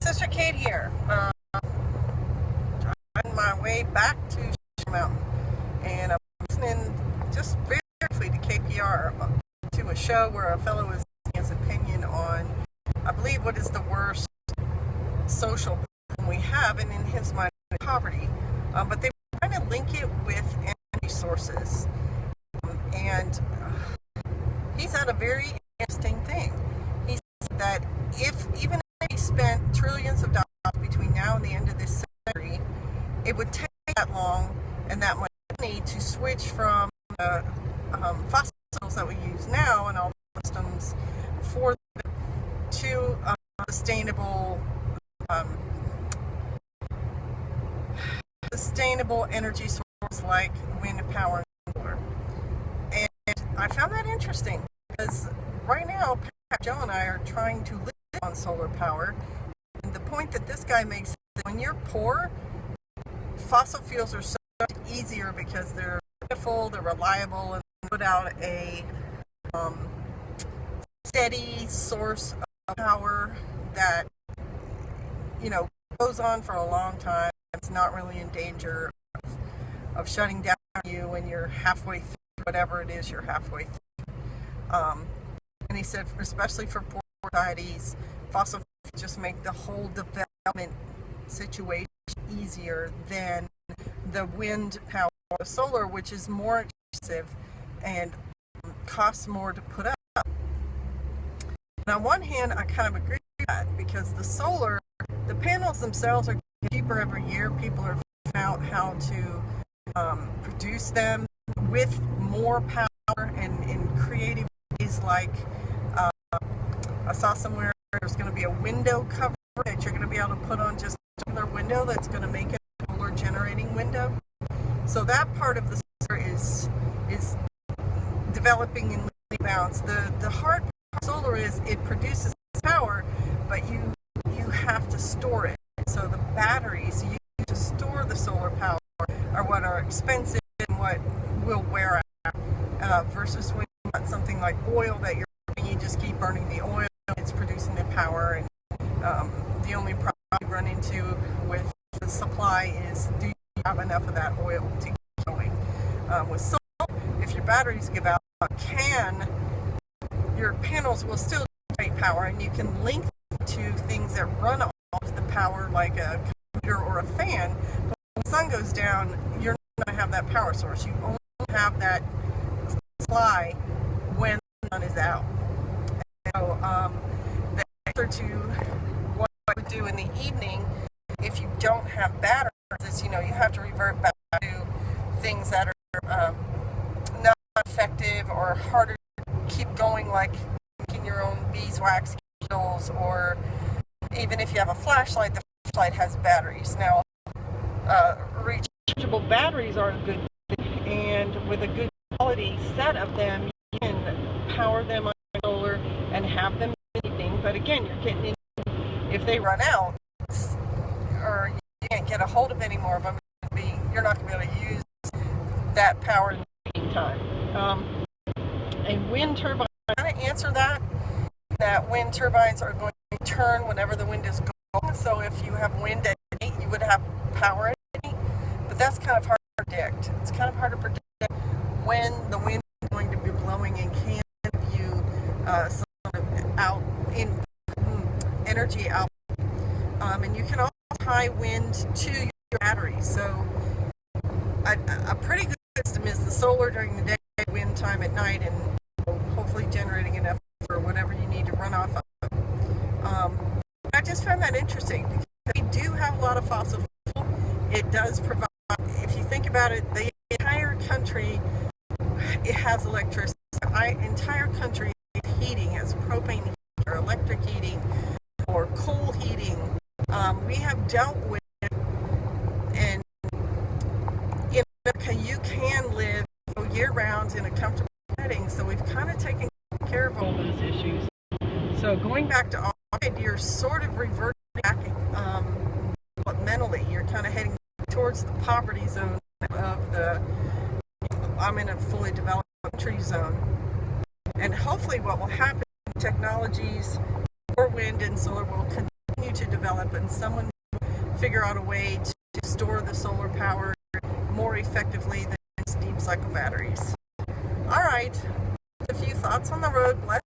Sister Kate here. On my way back to Sugar Mountain, and I'm listening just very briefly to KPR to a show where a fellow was giving his opinion on, I believe, what is the worst social problem we have, and in his mind, poverty. But they were trying to link it with energy sources, and he's had a very interesting thing. He said that if even if he spent trillions of dollars between now and the end of this century, it would take that long and that much money to switch from fossil fuels that we use now and all the systems for them to sustainable energy sources like wind power and solar. And I found that interesting because right now, Joe and I are trying to live on solar power. And the point that this guy makes is that when you're poor, fossil fuels are so much easier because they're beautiful, they're reliable, and they put out a steady source of power that, you know, goes on for a long time. It's not really in danger of shutting down you when you're halfway through whatever it is you're halfway through. And he said, especially for poor societies, fossil fuels just make the whole development situation easier than the wind power or solar, which is more expensive and costs more to put up. And on one hand, I kind of agree with that because the panels themselves are getting cheaper every year. People are figuring out how to produce them with more power and in creative ways, like I saw somewhere there's going to be a window cover that you're going to be able to put on just a regular window that's going to make it a solar generating window. So that part of the solar is developing in bounds. The hard part of solar is it produces power, but you have to store it. So the batteries you use to store the solar power are what are expensive and what will wear out, versus when you got something like oil that you just keep burning the oil, it's producing the power. And the only problem you run into with the supply is, do you have enough of that oil to keep going? With solar, if your batteries give out, your panels will still generate power, and you can link them to things that run off the power, like a computer or a fan. But when the sun goes down, you're not going to have that power source. You only have that supply when the sun is out. So the answer to what I would do in the evening if you don't have batteries is, you have to revert back to things that are not effective or harder to keep going, like making your own beeswax candles, or even if you have a flashlight, the flashlight has batteries. Now, rechargeable batteries are a good thing, and with a good quality set of them, you can power them on solar and have them in the evening. But again, you're getting in, if they run out or you can't get a hold of any more of them, you're not going to be able to use that power in the meantime. And wind turbines kind of answer that wind turbines are going to turn whenever the wind is going. So if you have wind at night, you would have power at night. But that's kind of hard to predict. It's kind of hard to predict when the wind is going to be blowing and can give you some sort of energy output. And you can also tie wind to your battery. So a pretty good system is the solar during the day, wind time at night, and hopefully generating enough for whatever you need to run off of. I just found that interesting because we do have a lot of fossil fuel. It does provide, if you think about it, the entire country, it has electricity. The entire country has heating, has propane heating or electric heating or coal heating. We have dealt with, and in America you can live year-round in a comfortable setting, so we've kind of taken care of all those issues. So going back to Ovid, you're sort of reverting back, but mentally you're kind of heading towards the poverty zone of I'm in a fully developed country zone. And hopefully what will happen, technologies for wind and solar will continue continue to develop, and someone figure out a way to store the solar power more effectively than deep cycle batteries. All right, a few thoughts on the road. Bless